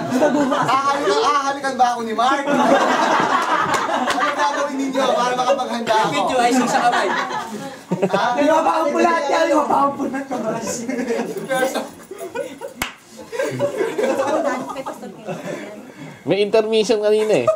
Hahalikan ba ako ni Mark? Ano gagawin ninyo para makapaghanda ako? Video ay sa kamay. Mapapampo lahat yan, mapapampo na kabas. May intermission kanina eh.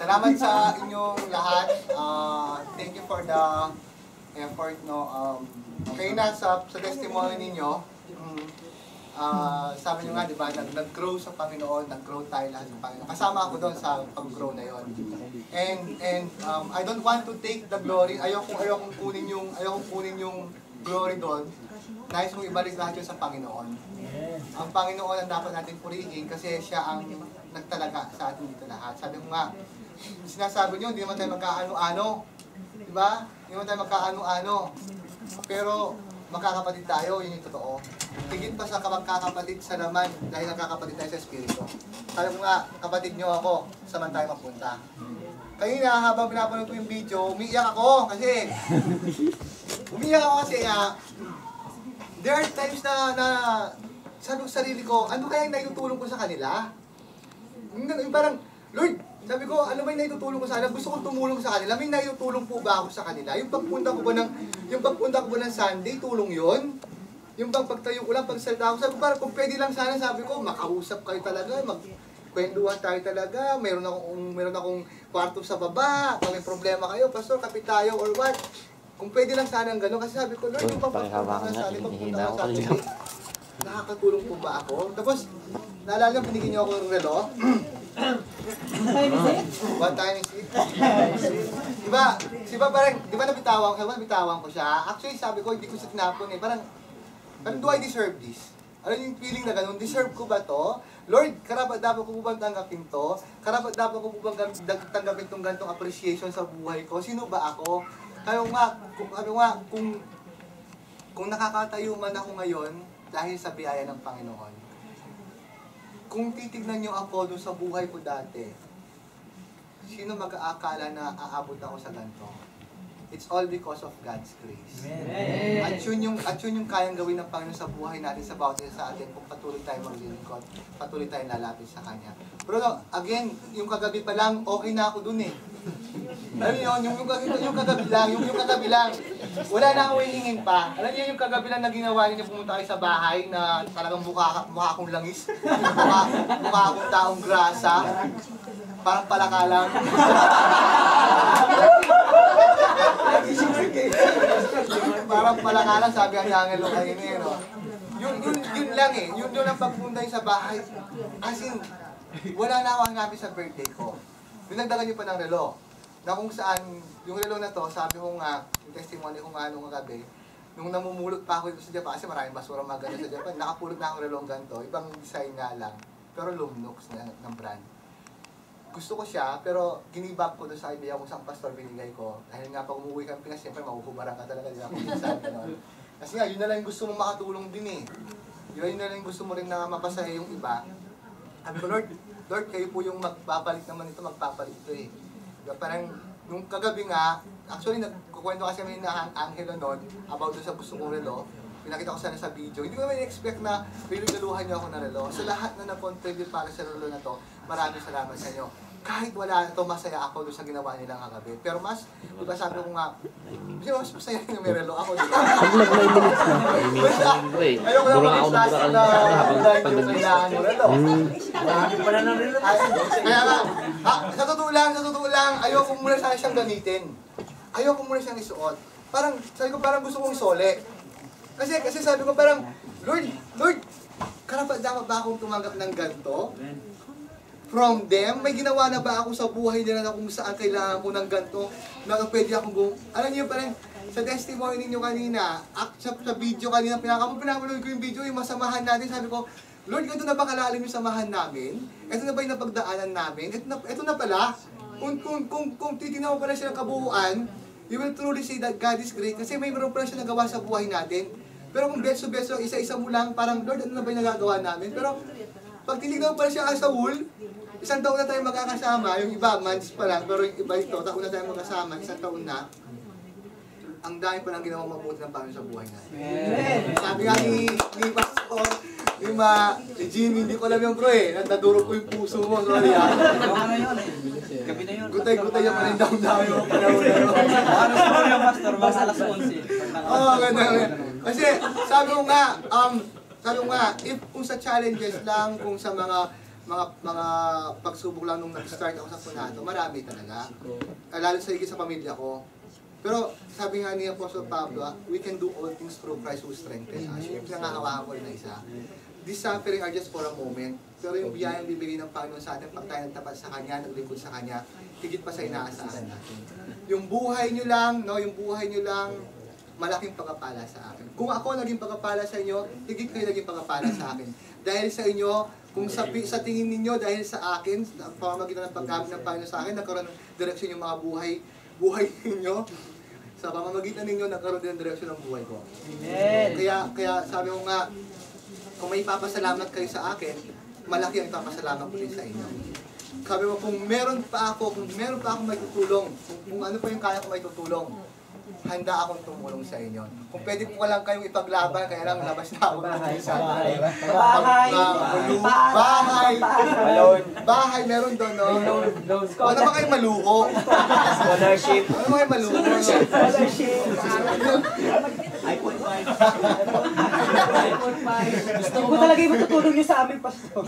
Salamat sa inyong lahat. Thank you for the effort, no. Kayo na sa testimony ninyo. Sabi nyo nga, di ba, nag-grow sa Panginoon, nag-grow tayo lahat sa Panginoon. Kasama ako doon sa pag-grow na yon. And I don't want to take the glory. Ayokong kunin yung glory doon. Nais kong ibalik lahat yun sa Panginoon. Ang Panginoon ang dapat natin purihin kasi siya ang nagtalaga sa atin dito lahat. Sabi ko nga, sinasabi nyo, hindi naman tayo magkaano-ano. Diba? Hindi naman tayo magkaano-ano. Pero magkakapatid tayo, yun yung totoo. Higit pa sa magkakapatid sa laman dahil nagkakapatid tayo sa Espiritu. Sabi ko nga, kapatid nyo ako, saan tayo mapunta. Kanina, habang pinapanood ko yung video, umiiyak ako kasi there are times na sabi ko sa sarili ko, ano kaya yung naitutulong ko sa kanila? Yung parang, Lord, sabi ko, ano ba yung naitutulong ko sa kanila? Gusto kong tumulong sa kanila. May naitutulong po ba ako sa kanila? Yung pagpunta ko ba ng Sunday, tulong yon. Yung pagtayo ko lang, pagsalita ko, sabi ko, parang kung pwede lang sana, sabi ko, makausap kayo talaga, magkwenduhan tayo talaga, meron akong kwarto sa baba, kung may problema kayo, pastor, kapit tayo, or what? Kung pwede lang sana ang gano'n, kasi sabi ko, Lord, yung pagpunta sa Sunday, nakakatulong po ba ako? Tapos, naalala nyo, binigyan niyo ako ng relo. One time is it. Diba parang, nabitawan ko siya. Actually, sabi ko, hindi ko siya tinapon eh. Parang, do I deserve this? Ano yung feeling na gano'n? Deserve ko ba to? Lord, karapat dapat ko po bang tanggapin to? Karapat dapat ko po bang tanggapin tong ganitong appreciation sa buhay ko? Sino ba ako? Kaya nga, kung nakakatayo man ako ngayon, dahil sa biyaya ng Panginoon, kung titignan niyo ako doon sa buhay ko dati, sino mag-aakala na aabot ako sa ganito? It's all because of God's grace. Amen. At yun yung kayang gawin ng Panginoon sa buhay natin, sa bawat isa sa atin, kung patuloy tayo maglilingkod, patuloy tayo lalapit sa Kanya. Pero again, yung kagabi pa lang, okay na ako dun eh. Alam niyo yun, yung kagabi lang, wala na akong hihingin pa. Alam niyo yung kagabi lang na ginawa niyo, pumunta kayo sa bahay na talagang mukha akong langis, mukha akong taong grasa, parang palaka lang. Parang palaka lang, sabi ang Angelo kanina, no? Yun lang eh, yun ang pagpunta sa bahay. As in, wala na ako hanapin sa birthday ko. Dinagdagan niyo pa ng relo. Na kung saan, yung relo na to, sabi ko nga, yung testimony ko nga nung gabi, nung namumulot pa ako ito sa Japan, kasi maraming basura maganda sa Japan, nakapulot na akong relong ganito, ibang design nga lang, pero Lumnox na ng brand. Gusto ko siya, pero ginibag ko doon sa idea kung saan pastor binigay ko. Dahil nga pag umuwi kami Pinas, siyempre mahuhubaran ka talaga, di ba? Kasi nga, yun na lang yung gusto mo makatulong din eh. Yun na lang yung gusto mo rin na mapasaya yung iba. Sabi ko, Lord, kayo po yung magpapalit naman ito, magpapalit ito eh. Diba? Parang, nung kagabi nga, actually, nagkukwento kasi kami na Angelo noon about doon sa gusto kong relo. Pinakita ko sana sa video. Hindi ko naman expect na regaluhan niyo ako ng relo. Sa lahat na na-contribute para sa relo na to, maraming salamat sa inyo. Kahit wala na to, masaya ako doon sa ginawa nilang kagabi. Pero mas, diba sabi ko nga, mas masaya rin yung may relo ako. Diba? Ayoko na mag-slash na yung kailangan yung relo. Kaya nga, sa totoo lang, ayoko muna sana siyang gamitin. Ayoko muna siyang isuot. Parang, sabi ko parang gusto kong isole. Kasi sabi ko parang, Lord, karapat-dapat ba akong tumanggap ng ganito? From them, may ginawa na ba ako sa buhay nila na kung saan kailangan ko ng ganito, na pwede akong alam niyo parang, sa testimony ninyo kanina, sa video kanina, pinapanood ko yung video, yung masamahan natin, sabi ko, Lord, ito na ba kalalim yung samahan namin? Ito na ba yung napagdaanan namin? Ito na pala. Kung titignan mo pala siya ng kabuuan, you will truly say that God is great kasi may meron pala siya nagawa sa buhay natin. Pero kung beso-beso, isa-isa mo lang, parang, Lord, ano na ba yung nagagawa namin? Pero, pag tinignan mo pala siya as a whole, isang taon na tayo magkakasama, yung iba, months pa lang, pero yung iba ito, taon na tayo magkasama, isang taon na, ang dami pa lang ginawang mabuti ng Panginoon sa buhay natin. Sabi nga ni Jimmy, hindi ko alam yung bro eh. Nadurog ko yung puso mo, sorry ha. Ano yun eh? Gabi na yun. Gutay-gutay yung panindaw-daw yung panahon na yun. Ano sa mga pastor? Mas alas 11. Oo, ganda. Kasi sabi ko nga, if kung sa challenges lang, kung sa mga pagsubok lang nung nag-start ako sa Punato, marami talaga. Lalo sa higit sa pamilya ko. Pero sabi nga ni Apostle Pablo, we can do all things through Christ who strengthens us. Yung pinangahawakan ko na isa. These suffering are just for a moment. Pero yung biyayang bibigay ng Panginoon sa atin, pag tayo nagtapat sa Kanya, naglingkod sa Kanya, higit pa sa inaasahan natin. Yung buhay nyo lang, malaking pagpapala sa akin. Kung ako naging pagpapala sa inyo, higit kayo naging pagpapala sa akin. Dahil sa inyo, kung sa tingin ninyo, dahil sa akin, ang pamamagitan ng paggamit ng Panginoon sa akin, nagkaroon ng direksyon yung mga buhay ninyo. Sa pamamagitan ninyo, nagkaroon din ng direksyon ng buhay ko. Amen. Kaya sabi ko nga, kung may ipapasalamat kayo sa akin, malaki ang ipapasalamat ko din sa inyo. Sabi mo, kung meron pa akong may tutulong, kung ano pa yung kaya ko may tutulong, handa akong tumulong sa inyo. Kung pwede ko lang kayong ipaglaban, kaya lang labas na ako. Bahay, meron doon, no? Ano ba kayong maluho? Scholarship. Ano ba kayong maluho? Scholarship. iPhone 5. Gusto ko talaga yung matutulong niyo sa amin, Pastor.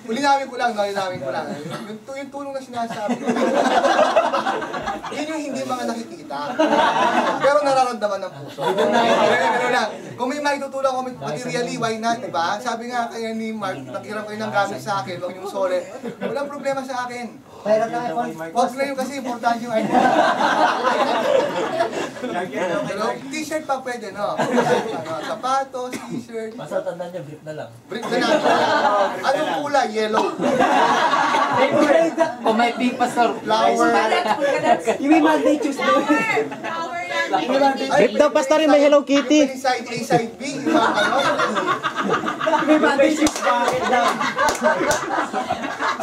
Ulinawin ko lang. Yung tulong na sinasabi ko. Yun yung hindi mga nakikita. Pero nararamdaman ng puso. Ganun lang. Kung may maitutulong ko materially, why not, diba? Sabi nga kaya ni Mark, naghiram kayo ng gamit sa akin, huwag niyong sole. Walang problema sa akin. Huwag na yun kasi importante yung idea. T-shirt pa pwede, no? Sapatos, t-shirt. Basta tandaan niya, brief na lang. Brief na lang. Anong kulay? Yellow. O may pink, Pastor. Flower. Yung may Monday, Tuesday. Rip daw, Pastor, yung may Hello Kitty. Yung side A, side B. Yung mga ano. Yung may Monday, Tuesday.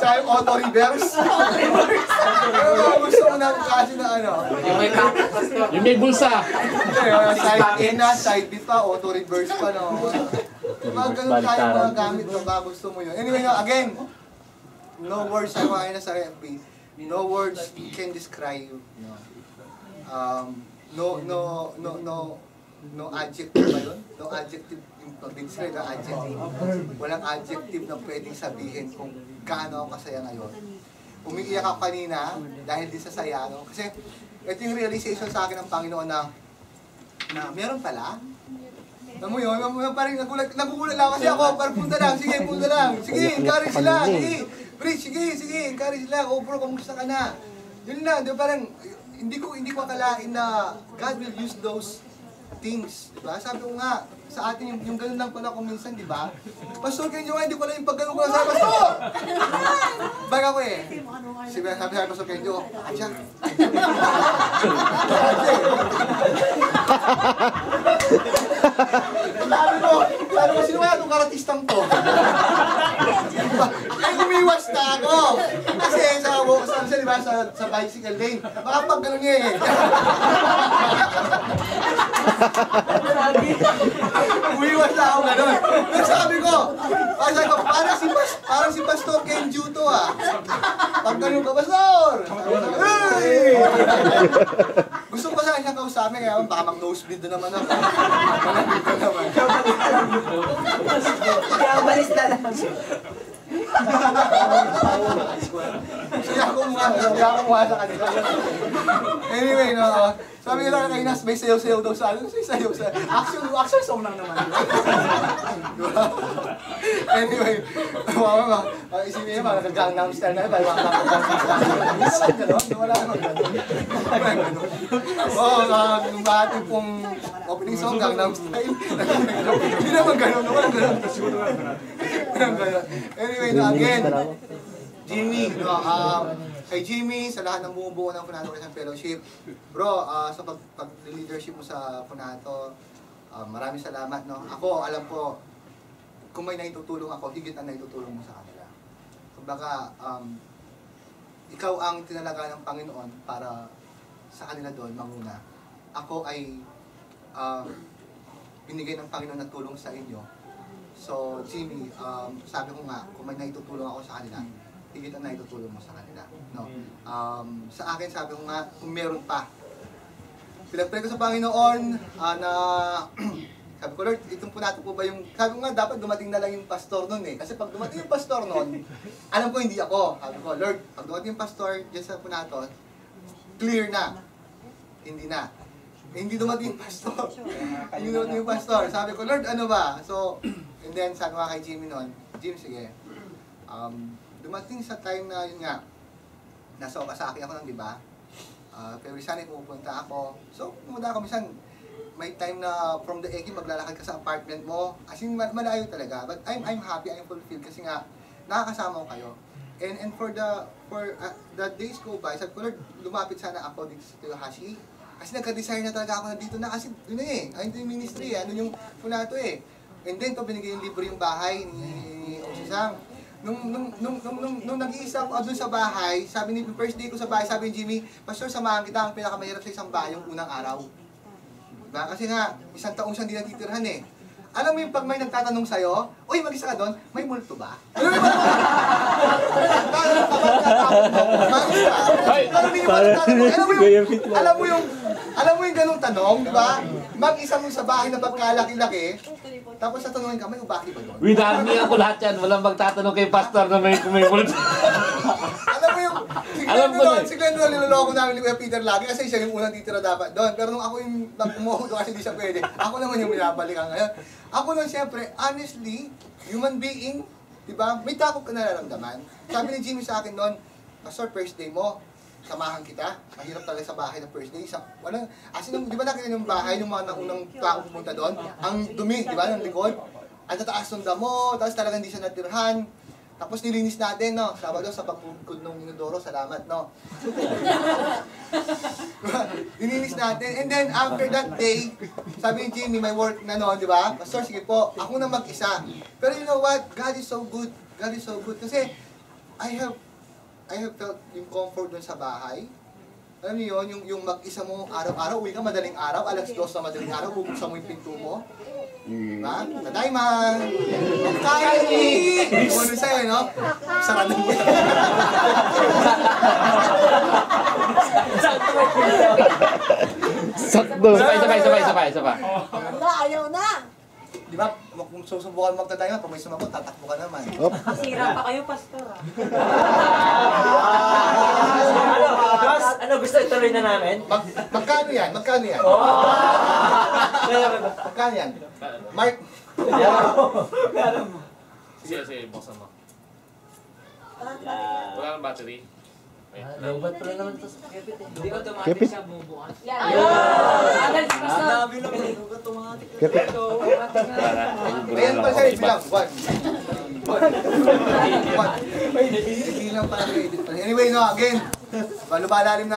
Tsaka yung auto reverse. Pero gusto ko na kasi na ano. Yung may bulsa. Side A na, side B pa, auto reverse pa, no? Mga ganun tayo mga gamit, no? Baka gusto mo yun. Anyway, no, again, no words, ay mga na sa FB. No words can describe you. No adjective ba yun? No adjective, yung pag-describe na adjective. Walang adjective na pwedeng sabihin kung gaano ako kasaya ngayon. Umiiyak ako kanina dahil di sa saya, no? Kasi ito yung realization sa akin ng Panginoon na meron pala. Alam mo yun, parang nagugulat lang kasi ako, parang punta lang, sige, encourage sila, sige, preach, sige, encourage sila, bro, kamusta ka na? Yun lang, di ba, parang, hindi ko akalain na God will use those things, di ba? Sabi ko nga, sa atin yung ganun lang pala kung minsan, di ba? Pastor, kayo nga, hindi ko alam yung pag-ganun ko sa Pastor! Baga ko eh. Sabi Pastor Kenjo, Aja. Sabi ko, sino kaya itong karatistang to? Ay, umiwas na ako. Kasi sa bicycle lane, baka pag gano'n niya eh. Umiwas na ako gano'n. Pero sabi ko, parang si Pastor Kenju to ah. Pag gano'n ka, Pastor! Hey! Gusto ko sa kanya kausapin, kaya baka mag-nosebleed na naman ako. Malamig na naman. Kaya umalis na lang. Kaya ako mukha sa kanila. Anyway, no, sabi nila kanina, may sayaw-sayaw daw sa ano. Sayaw sa action song lang naman. Anyway, isipin niyo, mga Gangnam Style na, dahil mga wala naman gano'n. Oo, nung ating pong opening song, Gangnam Style. Hindi naman gano'n, walang gano'n. Anyway, no, again, Jimmy, no, kay Jimmy, sa lahat ng bumubuo ng Punato Christian Fellowship, bro, sa pag-leadership mo sa Punato, maraming salamat, no. Ako, alam ko, kung may naitutulong ako, higit ang naitutulong mo sa kanila. Kumbaga, ikaw ang tinalaga ng Panginoon para sa kanila doon, manguna. Ako ay binigay ng Panginoon na tulong sa inyo So, Jimmy, sabi ko nga, kung may naitutulong ako sa kanila, higit ang naitutulong mo sa kanila. No? Sa akin, sabi ko nga, kung meron pa, pinag-pray ko sa Panginoon na sabi ko, Lord, itong punato po ba yung... Sabi ko nga, dapat dumating na lang yung pastor nun eh. Kasi pag dumating yung pastor nun, alam ko hindi ako. Sabi ko, Lord, pag dumating yung pastor dyan sa punato, clear na. Hindi na. Hindi dumating yung pastor. Hindi dumating yung pastor. Sabi ko, Lord, ano ba? So, and then sabi ko kay Jimmy nun, Jim, sige. Dumating sa time na yun nga, nasa Okasaki ako nang, di ba? Pero sana pupunta ako. So, pumunta ako, minsan, may time na from the Eki, maglalakad ka sa apartment mo. As in, malayo talaga. But I'm happy, I'm fulfilled kasi nga, nakakasama ko kayo. And for the days go by, sabi ko, Lord, lumapit sana ako dito sa Toyohashi. Kasi nagka-desire na talaga ako nandito na kasi doon na eh. Ayun yung ministry eh. Ano yung punato eh. And then, to binigay yung libro yung bahay ni Osisang. Nung nag-iisa ako doon sa bahay, sabi ni first day ko sa bahay, sabi ni Jimmy, Pastor, samahan kita ang pinakamahirap sa isang bahay yung unang araw. Diba? Kasi nga, isang taong siyang di natitirhan eh. Alam mo yung pag may nagtatanong sa'yo, uy, mag-isa ka doon, may multo ba? Ano yung alam mo yung ganong tanong, di ba? Mag-isa mo sa bahay na pagkalaki-laki, tapos tatanungin ka, may ubaki ba doon? Winami ako lahat yan. Walang magtatanong kay pastor na may multo. Alam mo yung, si Glenn doon, niloloko namin ni Kuya Peter lagi kasi siya yung unang titira dapat doon. Pero nung ako yung umuho doon kasi di siya pwede, ako naman yung binabalikan ngayon. Ako nun siyempre, honestly, human being, di ba, may takot ka nararamdaman. Sabi ni Jimmy sa akin noon, Pastor, first day mo, samahan kita. Mahirap talaga sa bahay ng first day. As in, di ba nakita yung bahay, yung mga naunang tao pumunta doon? Ang dumi, di ba, ng likod? Ang tataas ng damo, tapos talagang hindi siya natirhan. Tapos nilinis natin, no? Sabado sa pagpupukod ng inodoro, salamat, no? Nilinis natin. And then, after that day, sabi ni Jimmy, may work na, no? Di ba? Pastor, sige po, ako na mag-isa. Pero you know what? God is so good. God is so good. Kasi, I have felt yung comfort dun sa bahay. Alam niyo yun, yung mag-isa mo araw-araw, uwi ka madaling araw, alas 2 na madaling araw, bubuksan mo yung pinto mo. Diba? Tadayman! Kain! Ano sa'yo, no? Sarado mo. Sakto. Sabay. Ayaw na! Di ba? Kung susubukan magtadayman, pag may sumagot, tatakbo ka naman. Masira pa kayo, Pastor. Ano gusto ituloy na namin? Magkano yan? Magkano yan? Magkano yan? Mark? Sige, buksan mo. Wala nang battery. Lobat pala naman ito sa Kepit eh. Hindi automatic Kepit. siya bubukas. Agad si Pastor. Ayan pala siya, bilang. 1. Hindi lang pala. Anyway, no, again, lumalalim na